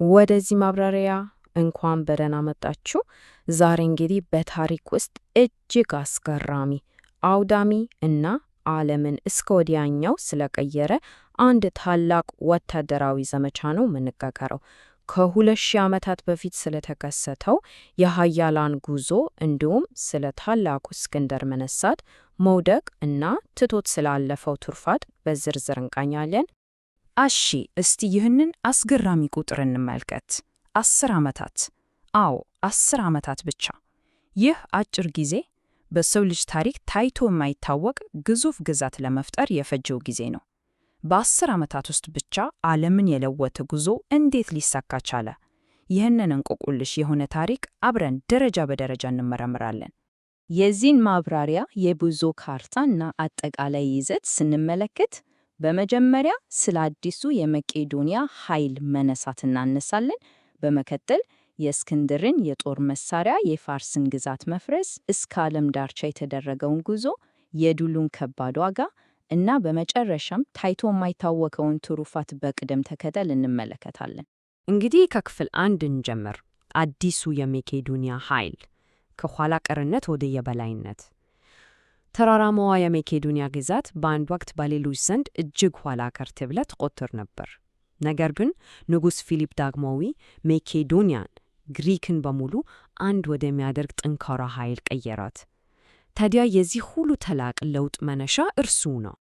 ወደዚህ ማብራሪያ እንኳን በደህና መጣችሁ። ዛሬ እንግዲህ በታሪክ ውስጥ እጅግ አስገራሚ፣ አውዳሚ እና ዓለምን እስከ ወዲያኛው ስለቀየረ አንድ ታላቅ ወታደራዊ ዘመቻ ነው የምንነጋገረው። ከ2000 ዓመታት በፊት ስለተከሰተው የኃያላን ጉዞ እንዲሁም ስለ ታላቁ እስክንድር መነሳት፣ መውደቅ እና ትቶት ስላለፈው ትሩፋት በዝርዝር እንቃኛለን። እሺ፣ እስቲ ይህንን አስገራሚ ቁጥር እንመልከት። 10 ዓመታት። አዎ 10 ዓመታት ብቻ። ይህ አጭር ጊዜ በሰው ልጅ ታሪክ ታይቶ የማይታወቅ ግዙፍ ግዛት ለመፍጠር የፈጀው ጊዜ ነው። በ10 ዓመታት ውስጥ ብቻ ዓለምን የለወጠ ጉዞ እንዴት ሊሳካ ቻለ? ይህንን እንቆቅልሽ የሆነ ታሪክ አብረን ደረጃ በደረጃ እንመረምራለን። የዚህን ማብራሪያ የጉዞ ካርታና አጠቃላይ ይዘት ስንመለከት በመጀመሪያ ስለ አዲሱ የመቄዶንያ ኃይል መነሳት እናነሳለን። በመከተል የእስክንድርን የጦር መሳሪያ የፋርስን ግዛት መፍረስ እስከ ዓለም ዳርቻ የተደረገውን ጉዞ፣ የድሉን ከባድ ዋጋ እና በመጨረሻም ታይቶ የማይታወቀውን ትሩፋት በቅደም ተከተል እንመለከታለን። እንግዲህ ከክፍል 1 እንጀምር። አዲሱ የመቄዶንያ ኃይል ከኋላ ቀርነት ወደ የበላይነት። ተራራማዋ የመቄዶንያ ግዛት በአንድ ወቅት በሌሎች ዘንድ እጅግ ኋላ ቀር ተብላ ትቆጠር ነበር። ነገር ግን ንጉሥ ፊሊፕ ዳግማዊ መቄዶንያን፣ ግሪክን በሙሉ አንድ ወደሚያደርግ ጠንካራ ኃይል ቀየራት። ታዲያ የዚህ ሁሉ ታላቅ ለውጥ መነሻ እርሱ ነው።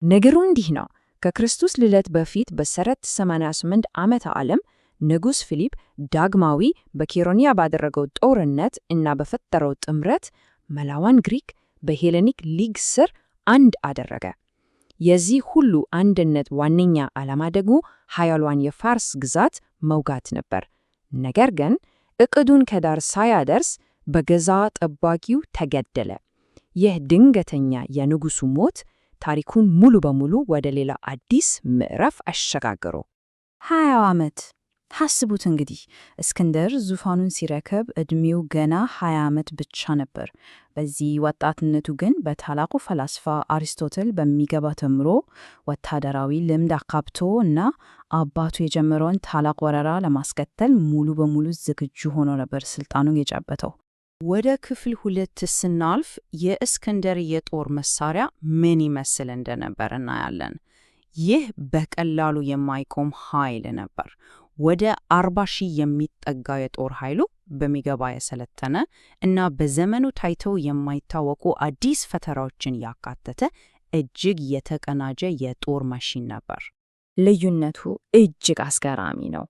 ነገሩ እንዲህ ነው። ከክርስቶስ ልደት በፊት በ388 ዓመተ ዓለም ንጉሥ ፊሊፕ ዳግማዊ በኬሮንያ ባደረገው ጦርነት እና በፈጠረው ጥምረት መላዋን ግሪክ በሄሌኒክ ሊግ ስር አንድ አደረገ። የዚህ ሁሉ አንድነት ዋነኛ ዓላማ ደግሞ ኃያሏን የፋርስ ግዛት መውጋት ነበር። ነገር ግን እቅዱን ከዳር ሳያደርስ በገዛ ጠባቂው ተገደለ። ይህ ድንገተኛ የንጉሡ ሞት ታሪኩን ሙሉ በሙሉ ወደ ሌላ አዲስ ምዕራፍ አሸጋገረው። 20 ዓመት ሐስቡት እንግዲህ። እስክንድር ዙፋኑን ሲረከብ ዕድሜው ገና 20 ዓመት ብቻ ነበር። በዚህ ወጣትነቱ ግን በታላቁ ፈላስፋ አሪስቶትል በሚገባ ተምሮ ወታደራዊ ልምድ አካብቶ እና አባቱ የጀመረውን ታላቅ ወረራ ለማስከተል ሙሉ በሙሉ ዝግጁ ሆኖ ነበር ስልጣኑን የጨበጠው። ወደ ክፍል 2 ስናልፍ የእስክንድር የጦር መሳሪያ ምን ይመስል እንደነበር እናያለን። ይህ በቀላሉ የማይቆም ኃይል ነበር። ወደ 40,000 የሚጠጋ የጦር ኃይሉ በሚገባ የሰለጠነ እና በዘመኑ ታይተው የማይታወቁ አዲስ ፈጠራዎችን ያካተተ እጅግ የተቀናጀ የጦር ማሽን ነበር። ልዩነቱ እጅግ አስገራሚ ነው።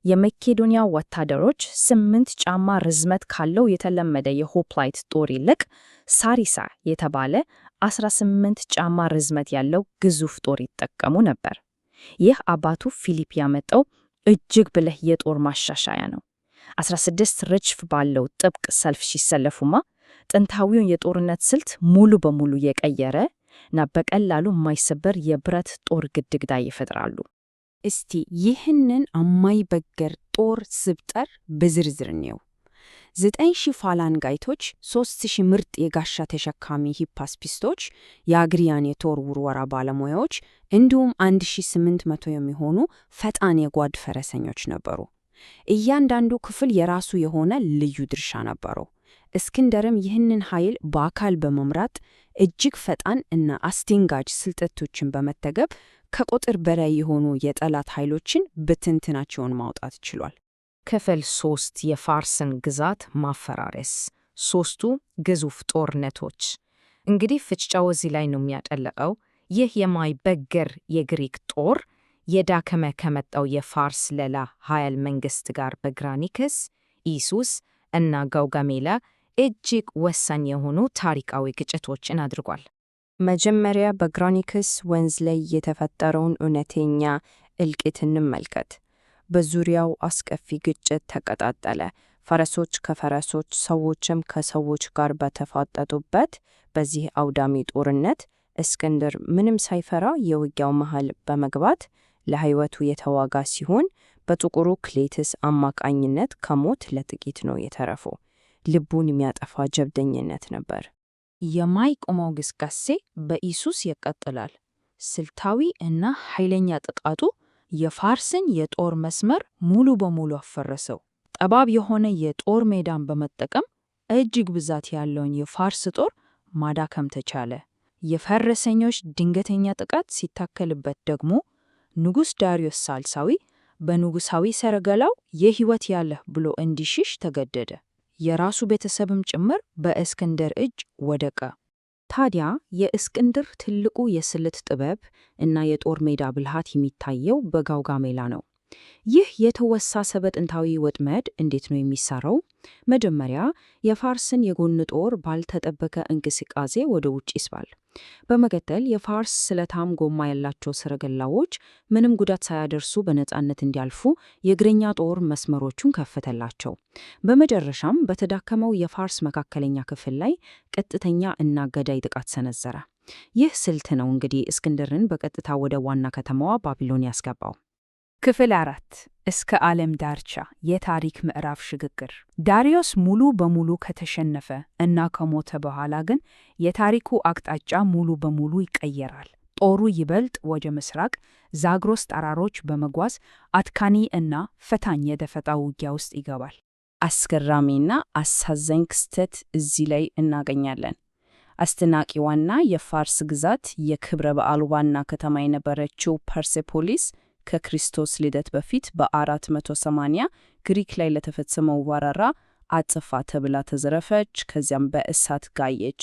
የመቄዶንያ ወታደሮች 8 ጫማ ርዝመት ካለው የተለመደ የሆፕላይት ጦር ይልቅ ሳሪሳ የተባለ 18 ጫማ ርዝመት ያለው ግዙፍ ጦር ይጠቀሙ ነበር። ይህ አባቱ ፊሊፕ ያመጣው እጅግ ብልህ የጦር ማሻሻያ ነው። 16 ረድፍ ባለው ጥብቅ ሰልፍ ሲሰለፉማ ጥንታዊውን የጦርነት ስልት ሙሉ በሙሉ የቀየረ እና በቀላሉ የማይሰበር የብረት ጦር ግድግዳ ይፈጥራሉ። እስቲ ይህንን የማይበገር ጦር ስብጥር በዝርዝር እንየው። 9,000 ፋላንጋይቶች፣ 3,000 ምርጥ የጋሻ ተሸካሚ ሂፓስፒስቶች፣ የአግሪያን የጦር ውርወራ ባለሙያዎች እንዲሁም 1,800 የሚሆኑ ፈጣን የጓድ ፈረሰኞች ነበሩ። እያንዳንዱ ክፍል የራሱ የሆነ ልዩ ድርሻ ነበረው። እስክንድርም ይህንን ኃይል በአካል በመምራት እጅግ ፈጣን እና አስደንጋጭ ስልጠቶችን በመተገብ ከቁጥር በላይ የሆኑ የጠላት ኃይሎችን ብትንትናቸውን ማውጣት ችሏል። ክፍል 3 የፋርስን ግዛት ማፈራረስ። 3ቱ ግዙፍ ጦርነቶች። እንግዲህ ፍጭጫው እዚህ ላይ ነው የሚያጠለቀው። ይህ የማይበገር የግሪክ ጦር የዳከመ ከመጣው የፋርስ ሌላ ኃያል መንግሥት ጋር በግራኒከስ፣ ኢሱስ እና ጋውጋሜላ እጅግ ወሳኝ የሆኑ ታሪካዊ ግጭቶችን አድርጓል። መጀመሪያ በግራኒከስ ወንዝ ላይ የተፈጠረውን እውነተኛ እልቂት እንመልከት። በዙሪያው አስከፊ ግጭት ተቀጣጠለ። ፈረሶች ከፈረሶች፣ ሰዎችም ከሰዎች ጋር በተፋጠጡበት በዚህ አውዳሚ ጦርነት እስክንድር ምንም ሳይፈራ የውጊያው መሃል በመግባት ለሕይወቱ የተዋጋ ሲሆን በጥቁሩ ክሌትስ አማካኝነት ከሞት ለጥቂት ነው የተረፈው። ልቡን የሚያጠፋ ጀብደኝነት ነበር። የማይቆመው ግስጋሴ በኢሱስ ይቀጥላል። ስልታዊ እና ኃይለኛ ጥቃቱ የፋርስን የጦር መስመር ሙሉ በሙሉ አፈረሰው። ጠባብ የሆነ የጦር ሜዳን በመጠቀም እጅግ ብዛት ያለውን የፋርስ ጦር ማዳከም ተቻለ። የፈረሰኞች ድንገተኛ ጥቃት ሲታከልበት ደግሞ ንጉሥ ዳርዮስ ሳልሳዊ በንጉሣዊ ሰረገላው የሕይወት ያለህ ብሎ እንዲሽሽ ተገደደ። የራሱ ቤተሰብም ጭምር በእስክንድር እጅ ወደቀ። ታዲያ የእስክንድር ትልቁ የስልት ጥበብ እና የጦር ሜዳ ብልሃት የሚታየው በጋውጋሜላ ነው። ይህ የተወሳሰበ ጥንታዊ ወጥመድ እንዴት ነው የሚሰራው? መጀመሪያ የፋርስን የጎን ጦር ባልተጠበቀ እንቅስቃሴ ወደ ውጭ ይስባል። በመቀጠል የፋርስ ስለታም ጎማ ያላቸው ሰረገላዎች ምንም ጉዳት ሳያደርሱ በነፃነት እንዲያልፉ የእግረኛ ጦር መስመሮቹን ከፈተላቸው። በመጨረሻም በተዳከመው የፋርስ መካከለኛ ክፍል ላይ ቀጥተኛ እና ገዳይ ጥቃት ሰነዘረ። ይህ ስልት ነው እንግዲህ እስክንድርን በቀጥታ ወደ ዋና ከተማዋ ባቢሎን ያስገባው። ክፍል 4 እስከ ዓለም ዳርቻ የታሪክ ምዕራፍ ሽግግር። ዳርዮስ ሙሉ በሙሉ ከተሸነፈ እና ከሞተ በኋላ ግን የታሪኩ አቅጣጫ ሙሉ በሙሉ ይቀየራል። ጦሩ ይበልጥ ወደ ምስራቅ ዛግሮስ ተራሮች በመጓዝ አድካሚ እና ፈታኝ የደፈጣ ውጊያ ውስጥ ይገባል። አስገራሚና አሳዛኝ ክስተት እዚህ ላይ እናገኛለን። አስደናቂዋና የፋርስ ግዛት የክብረ በዓሉ ዋና ከተማ የነበረችው ፐርሴፖሊስ ከክርስቶስ ልደት በፊት በ480 ግሪክ ላይ ለተፈጸመው ወረራ አጽፋ ተብላ ተዘረፈች። ከዚያም በእሳት ጋየች።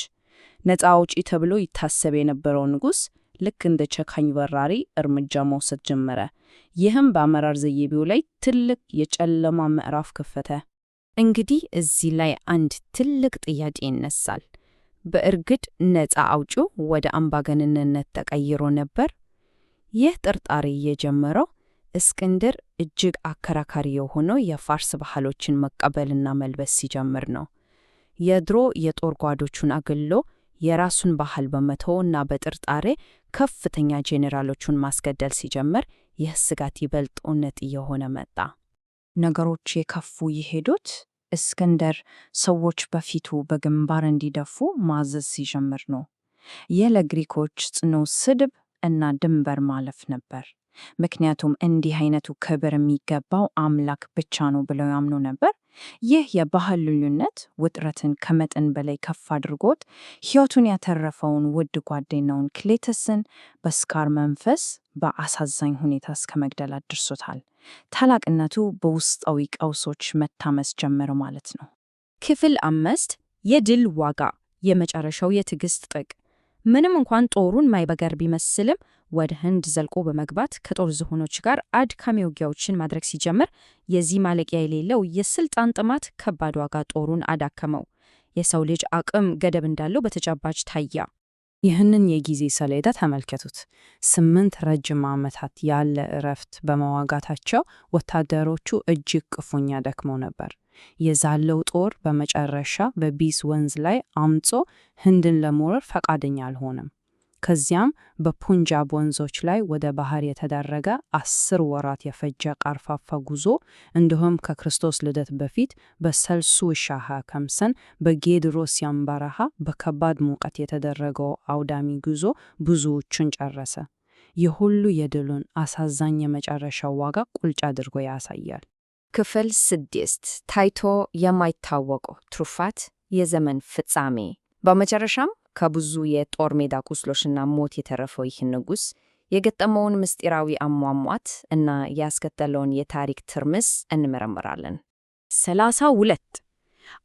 ነፃ አውጪ ተብሎ ይታሰብ የነበረው ንጉሥ ልክ እንደ ጨካኝ ወራሪ እርምጃ መውሰድ ጀመረ። ይህም በአመራር ዘይቤው ላይ ትልቅ የጨለማ ምዕራፍ ከፈተ። እንግዲህ እዚህ ላይ አንድ ትልቅ ጥያቄ ይነሳል። በእርግጥ ነፃ አውጪው ወደ አምባገነንነት ተቀይሮ ነበር? ይህ ጥርጣሬ የጀመረው እስክንድር እጅግ አከራካሪ የሆነው የፋርስ ባህሎችን መቀበልና መልበስ ሲጀምር ነው። የድሮ የጦር ጓዶቹን አግሎ የራሱን ባህል በመተውና በጥርጣሬ ከፍተኛ ጄኔራሎቹን ማስገደል ሲጀምር ይህ ስጋት ይበልጥ እውነት እየሆነ መጣ። ነገሮች የከፉ የሄዱት እስክንድር ሰዎች በፊቱ በግንባር እንዲደፉ ማዘዝ ሲጀምር ነው። ይህ ለግሪኮች ጽኑ ስድብ እና ድንበር ማለፍ ነበር። ምክንያቱም እንዲህ አይነቱ ክብር የሚገባው አምላክ ብቻ ነው ብለው ያምኑ ነበር። ይህ የባህል ልዩነት ውጥረትን ከመጠን በላይ ከፍ አድርጎት ሕይወቱን ያተረፈውን ውድ ጓደኛውን ክሌተስን በስካር መንፈስ በአሳዛኝ ሁኔታ እስከ መግደል አድርሶታል። ታላቅነቱ በውስጣዊ ቀውሶች መታመስ ጀመረ ማለት ነው። ክፍል 5 የድል ዋጋ፣ የመጨረሻው የትዕግስት ጥግ። ምንም እንኳን ጦሩን ማይበገር ቢመስልም ወደ ህንድ ዘልቆ በመግባት ከጦር ዝሆኖች ጋር አድካሚ ውጊያዎችን ማድረግ ሲጀምር የዚህ ማለቂያ የሌለው የስልጣን ጥማት ከባድ ዋጋ ጦሩን አዳከመው። የሰው ልጅ አቅም ገደብ እንዳለው በተጨባጭ ታያ። ይህንን የጊዜ ሰሌዳ ተመልከቱት። 8 ረጅም ዓመታት ያለ እረፍት በመዋጋታቸው ወታደሮቹ እጅግ ክፉኛ ደክመው ነበር። የዛለው ጦር በመጨረሻ በቢስ ወንዝ ላይ አምጾ ህንድን ለመውረር ፈቃደኛ አልሆነም። ከዚያም በፑንጃብ ወንዞች ላይ ወደ ባህር የተደረገ 10 ወራት የፈጀ ቀርፋፋ ጉዞ እንዲሁም ከክርስቶስ ልደት በፊት በሰልሱ ሻሃ ከምሰን በጌድሮሲያን በረሃ በከባድ ሙቀት የተደረገው አውዳሚ ጉዞ ብዙዎቹን ጨረሰ። ይህ ሁሉ የድሉን አሳዛኝ የመጨረሻው ዋጋ ቁልጭ አድርጎ ያሳያል። ክፍል 6 ታይቶ የማይታወቀው ትሩፋት፣ የዘመን ፍጻሜ። በመጨረሻም ከብዙ የጦር ሜዳ ቁስሎችና ሞት የተረፈው ይህ ንጉሥ የገጠመውን ምስጢራዊ አሟሟት እና ያስከተለውን የታሪክ ትርምስ እንመረምራለን። 32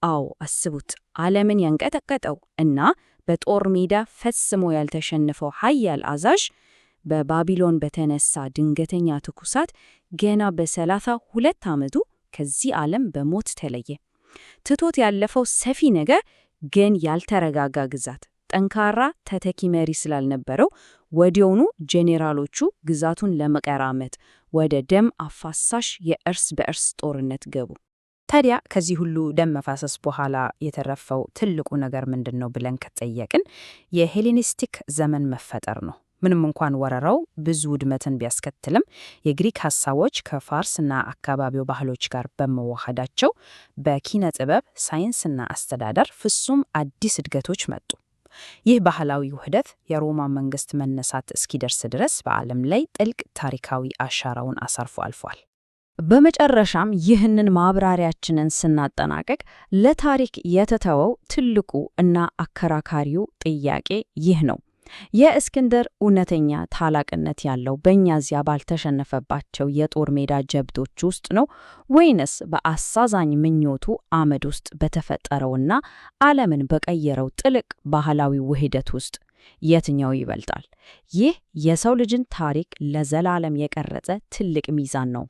አዎ አስቡት፣ ዓለምን ያንቀጠቀጠው እና በጦር ሜዳ ፈጽሞ ያልተሸነፈው ኃያል አዛዥ በባቢሎን በተነሳ ድንገተኛ ትኩሳት ገና በ32 ዓመቱ ከዚህ ዓለም በሞት ተለየ። ትቶት ያለፈው ሰፊ ነገር ግን ያልተረጋጋ ግዛት፣ ጠንካራ ተተኪ መሪ ስላልነበረው ወዲያውኑ ጄኔራሎቹ ግዛቱን ለመቀራመት ወደ ደም አፋሳሽ የእርስ በእርስ ጦርነት ገቡ። ታዲያ ከዚህ ሁሉ ደም መፋሰስ በኋላ የተረፈው ትልቁ ነገር ምንድን ነው ብለን ከጠየቅን የሄሌኒስቲክ ዘመን መፈጠር ነው። ምንም እንኳን ወረራው ብዙ ውድመትን ቢያስከትልም የግሪክ ሐሳቦች ከፋርስና አካባቢው ባህሎች ጋር በመዋሃዳቸው በኪነ ጥበብ፣ ሳይንስና አስተዳደር ፍጹም አዲስ እድገቶች መጡ። ይህ ባህላዊ ውህደት የሮማ መንግስት መነሳት እስኪደርስ ድረስ በዓለም ላይ ጥልቅ ታሪካዊ አሻራውን አሳርፎ አልፏል። በመጨረሻም ይህንን ማብራሪያችንን ስናጠናቀቅ ለታሪክ የተተወው ትልቁ እና አከራካሪው ጥያቄ ይህ ነው። የእስክንድር እውነተኛ ታላቅነት ያለው በእኛዚያ ባልተሸነፈባቸው የጦር ሜዳ ጀብዶች ውስጥ ነው ወይንስ በአሳዛኝ ምኞቱ አመድ ውስጥ በተፈጠረውና ዓለምን በቀየረው ጥልቅ ባህላዊ ውህደት ውስጥ? የትኛው ይበልጣል? ይህ የሰው ልጅን ታሪክ ለዘላለም የቀረጸ ትልቅ ሚዛን ነው።